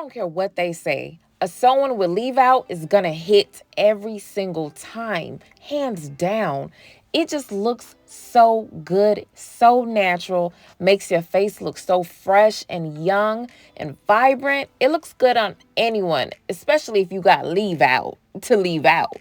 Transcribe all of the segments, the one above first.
don't care what they say. A sewing with leave out is gonna hit every single time, hands down. It just looks so good, so natural, makes your face look so fresh and young and vibrant. It looks good on anyone, especially if you got leave out to leave out.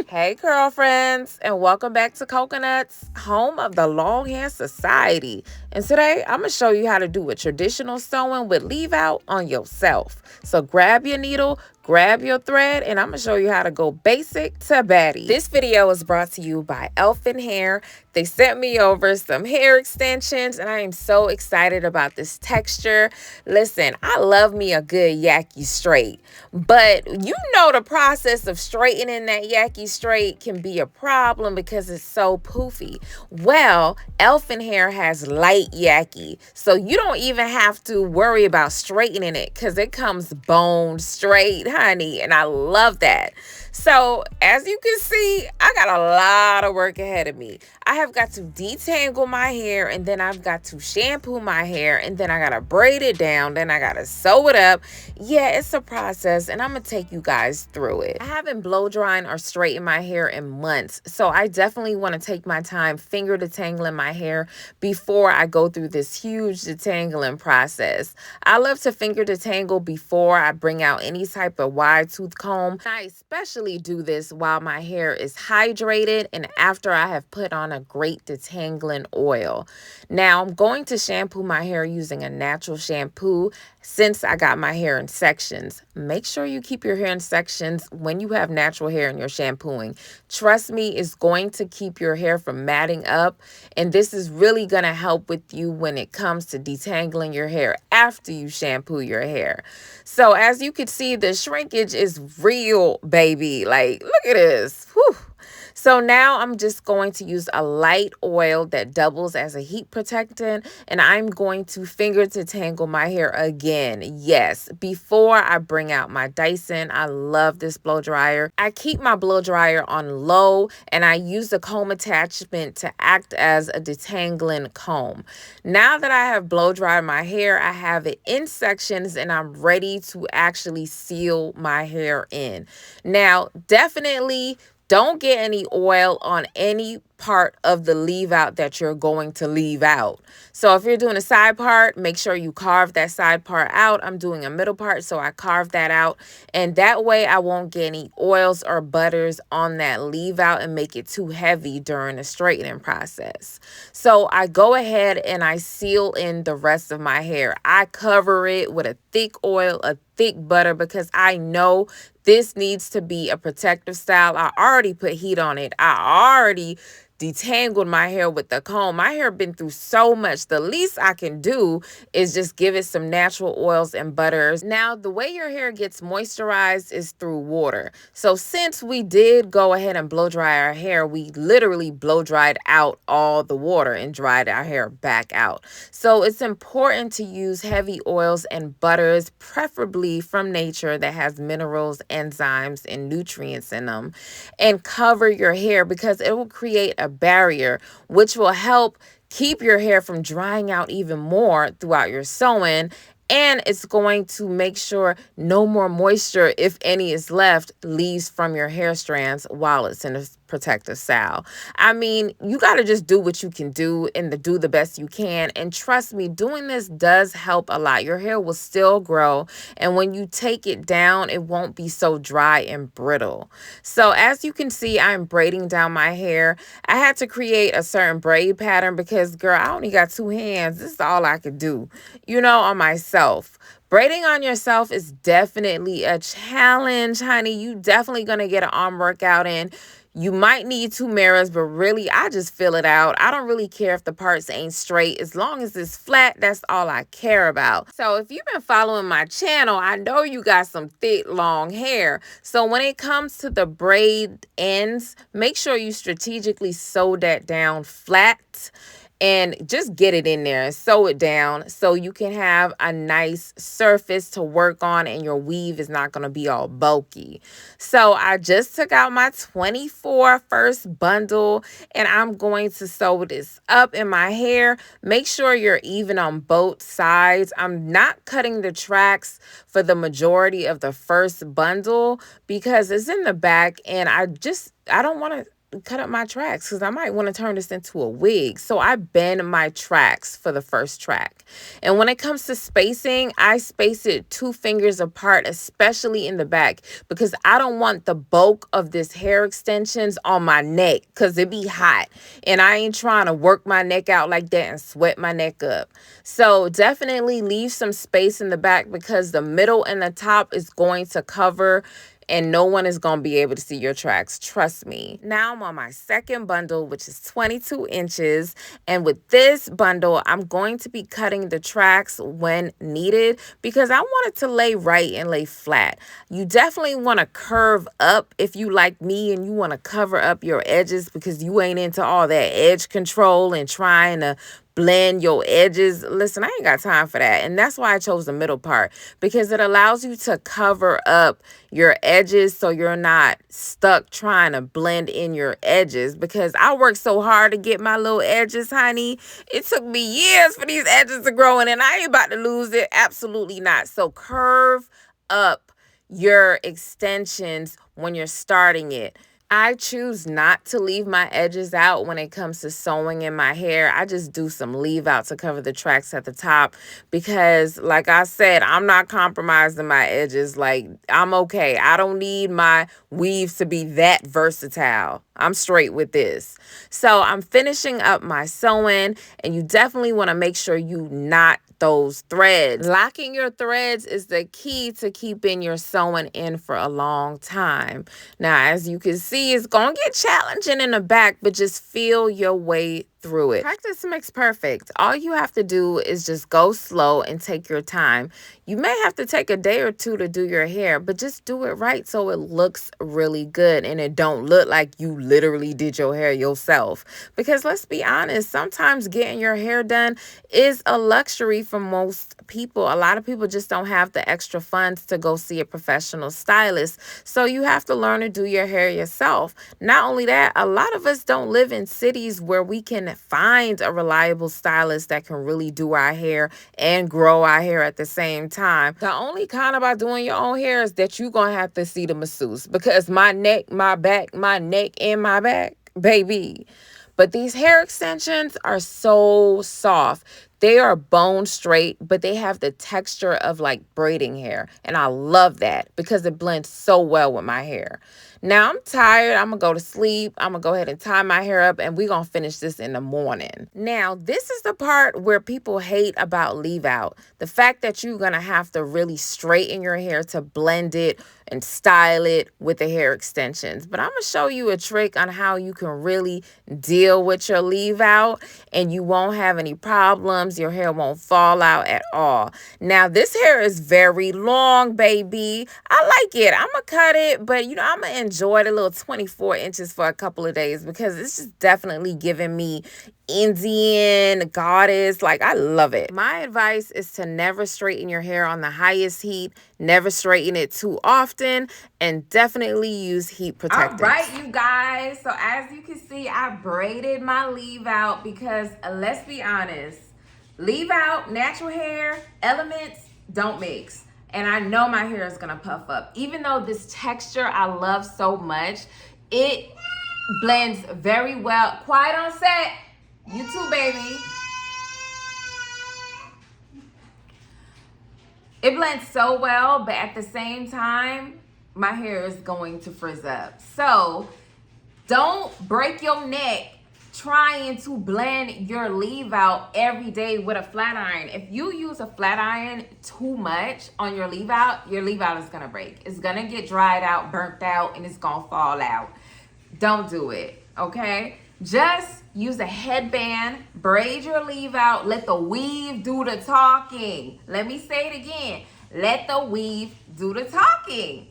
Hey, girlfriends, and welcome back to Cocaknotz, home of the Long Hair Society. And today, I'm going to show you how to do a traditional sewing with leave out on yourself. So grab your needle, grab your thread, and I'm going to show you how to go basic to baddie. This video is brought to you by Elfinhair. They sent me over some hair extensions, and I am so excited about this texture. Listen, I love me a good Yaki straight, but you know the process of straightening that Yaki straight can be a problem because it's so poofy. Well, Elfinhair has light Yaki, so you don't even have to worry about straightening it because it comes bone straight, honey, and I love that. So as you can see, I got a lot of work ahead of me. I have got to detangle my hair, and then I've got to shampoo my hair, and then I got to braid it down, then I got to sew it up. Yeah, it's a process, and I'm going to take you guys through it. I haven't blow drying or straightened my hair in months, so I definitely want to take my time finger detangling my hair before I go through this huge detangling process. I love to finger detangle before I bring out any type of wide tooth comb. I especially do this while my hair is hydrated and after I have put on a great detangling oil. Now I'm going to shampoo my hair using a natural shampoo since I got my hair in sections. Make sure you keep your hair in sections when you have natural hair and you're shampooing. Trust me, it's going to keep your hair from matting up, and this is really going to help with you when it comes to detangling your hair after you shampoo your hair. So as you can see, the shrinkage is real, baby. Like, look at this. Whew. So now I'm just going to use a light oil that doubles as a heat protectant, and I'm going to finger detangle my hair again. Yes, before I bring out my Dyson. I love this blow dryer. I keep my blow dryer on low, and I use the comb attachment to act as a detangling comb. Now that I have blow dried my hair, I have it in sections, and I'm ready to actually seal my hair in. Now, definitely don't get any oil on any part of the leave out that you're going to leave out. So if you're doing a side part, make sure you carve that side part out. I'm doing a middle part, so I carved that out. And that way I won't get any oils or butters on that leave out and make it too heavy during the straightening process. So I go ahead and I seal in the rest of my hair. I cover it with a thick oil, a thick butter, because I know this needs to be a protective style. I already put heat on it. I already detangled my hair with the comb. My hair been through so much. The least I can do is just give it some natural oils and butters. Now, the way your hair gets moisturized is through water. So since we did go ahead and blow dry our hair, we literally blow dried out all the water and dried our hair back out. So it's important to use heavy oils and butters, preferably from nature, that has minerals, enzymes, and nutrients in them, and cover your hair because it will create a barrier which will help keep your hair from drying out even more throughout your sewing, and it's going to make sure no more moisture, if any is left, leaves from your hair strands while it's in a protective style. I mean, you got to just do what you can do and do the best you can. And trust me, doing this does help a lot. Your hair will still grow, and when you take it down, it won't be so dry and brittle. So as you can see, I'm braiding down my hair. I had to create a certain braid pattern because, girl, I only got 2 hands. This is all I could do, you know, on myself. Braiding on yourself is definitely a challenge, honey. You definitely gonna get an arm workout in. You might need 2 mirrors, but really, I just fill it out. I don't really care if the parts ain't straight. As long as it's flat, that's all I care about. So if you've been following my channel, I know you got some thick, long hair. So when it comes to the braid ends, make sure you strategically sew that down flat and just get it in there and sew it down so you can have a nice surface to work on and your weave is not going to be all bulky. So I just took out my 24 first bundle and I'm going to sew this up in my hair. Make sure you're even on both sides. I'm not cutting the tracks for the majority of the first bundle because it's in the back and I don't want to cut up my tracks because I might want to turn this into a wig. So I bend my tracks for the first track. And when it comes to spacing, I space it 2 fingers apart, especially in the back, because I don't want the bulk of this hair extensions on my neck because it be hot. And I ain't trying to work my neck out like that and sweat my neck up. So definitely leave some space in the back because the middle and the top is going to cover and no one is going to be able to see your tracks. Trust me. Now I'm on my second bundle, which is 22 inches. And with this bundle, I'm going to be cutting the tracks when needed because I want it to lay right and lay flat. You definitely want to curve up if you like me and you want to cover up your edges because you ain't into all that edge control and trying to blend your edges. Listen, I ain't got time for that. And that's why I chose the middle part because it allows you to cover up your edges so you're not stuck trying to blend in your edges because I worked so hard to get my little edges, honey. It took me years for these edges to grow in and I ain't about to lose it. Absolutely not. So curve up your extensions when you're starting it. I choose not to leave my edges out when it comes to sewing in my hair. I just do some leave out to cover the tracks at the top because, like I said, I'm not compromising my edges. Like, I'm okay. I don't need my weaves to be that versatile. I'm straight with this. So I'm finishing up my sewing, and you definitely want to make sure you knot those threads. Locking your threads is the key to keeping your sewing in for a long time. Now, as you can see, it's going to get challenging in the back, but just feel your way through it. Practice makes perfect. All you have to do is just go slow and take your time. You may have to take a day or two to do your hair, but just do it right so it looks really good and it don't look like you literally did your hair yourself. Because let's be honest, sometimes getting your hair done is a luxury for most people. A lot of people just don't have the extra funds to go see a professional stylist. So you have to learn to do your hair yourself. Not only that, a lot of us don't live in cities where we can find a reliable stylist that can really do our hair and grow our hair at the same time. The only con about doing your own hair is that you're going to have to see the masseuse because my neck, my back, my neck, and my back, baby. But these hair extensions are so soft. They are bone straight, but they have the texture of like braiding hair. And I love that because it blends so well with my hair. Now I'm tired. I'm going to go to sleep. I'm going to go ahead and tie my hair up and we're going to finish this in the morning. Now, this is the part where people hate about leave out. The fact that you're going to have to really straighten your hair to blend it and style it with the hair extensions. But I'm going to show you a trick on how you can really deal with your leave out and you won't have any problems. Your hair won't fall out at all. Now, this hair is very long, baby. I like it. I'm going to cut it, but you know, I'm going to enjoy the little 24 inches for a couple of days because it's just definitely giving me Indian goddess. Like, I love it. My advice is to never straighten your hair on the highest heat, never straighten it too often, and definitely use heat protectants. All right, you guys. So as you can see, I braided my leave out because let's be honest, leave out, natural hair, elements don't mix. And I know my hair is gonna puff up. Even though this texture I love so much, it blends very well. Quiet on set. You too, baby. It blends so well, but at the same time, my hair is going to frizz up. So don't break your neck trying to blend your leave out every day with a flat iron. If you use a flat iron too much on your leave out is gonna break. It's gonna get dried out, burnt out, and it's gonna fall out. Don't do it, okay? Just use a headband, braid your leave out, let the weave do the talking. Let me say it again. Let the weave do the talking.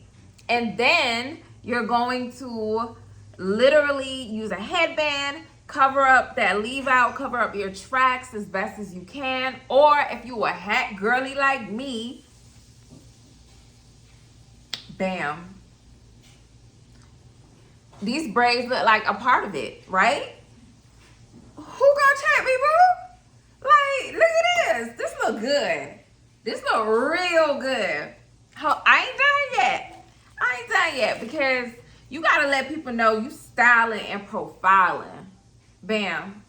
And then you're going to literally use a headband, Cover up that leave out, cover up your tracks as best as you can. Or if you a hat girly like me, bam. These braids look like a part of it, right? Who gonna check me, boo? Like, look at this. This look good. This look real good. I ain't done yet. I ain't done yet because you gotta let people know you styling and profiling. Bam.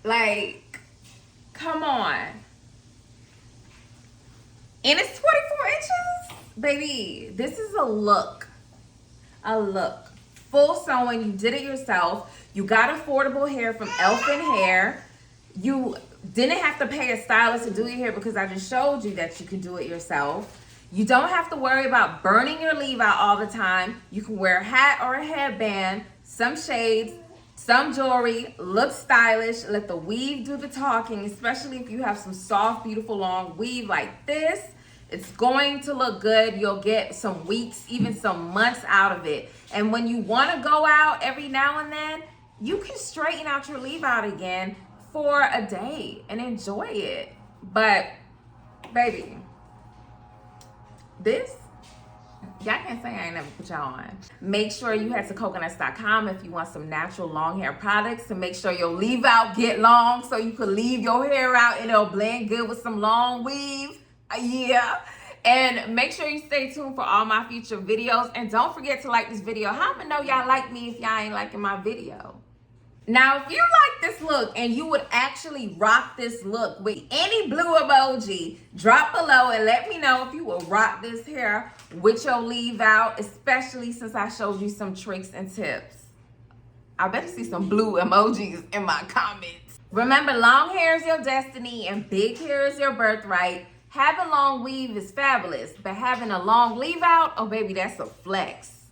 Like, come on. And it's 24 inches? Baby, this is a look. A look. Full sewing. You did it yourself. You got affordable hair from Elfinhair. You didn't have to pay a stylist to do your hair because I just showed you that you can do it yourself. You don't have to worry about burning your leave out all the time. You can wear a hat or a headband, some shades, some jewelry, look stylish, let the weave do the talking, especially if you have some soft, beautiful, long weave like this. It's going to look good. You'll get some weeks, even some months out of it. And when you want to go out every now and then, you can straighten out your leave out again for a day and enjoy it. But, baby, this, y'all can't say I ain't never put y'all on. Make sure you head to Cocaknotz.com if you want some natural long hair products to make sure your leave out get long so you can leave your hair out and it'll blend good with some long weave. Yeah. And make sure you stay tuned for all my future videos. And don't forget to like this video. How am I know y'all like me if y'all ain't liking my video? Now, if you like this look and you would actually rock this look with any blue emoji, drop below and let me know if you will rock this hair with your leave out, especially since I showed you some tricks and tips. I better see some blue emojis in my comments. Remember, long hair is your destiny and big hair is your birthright. Having long weave is fabulous, but having a long leave out, oh baby, that's a flex.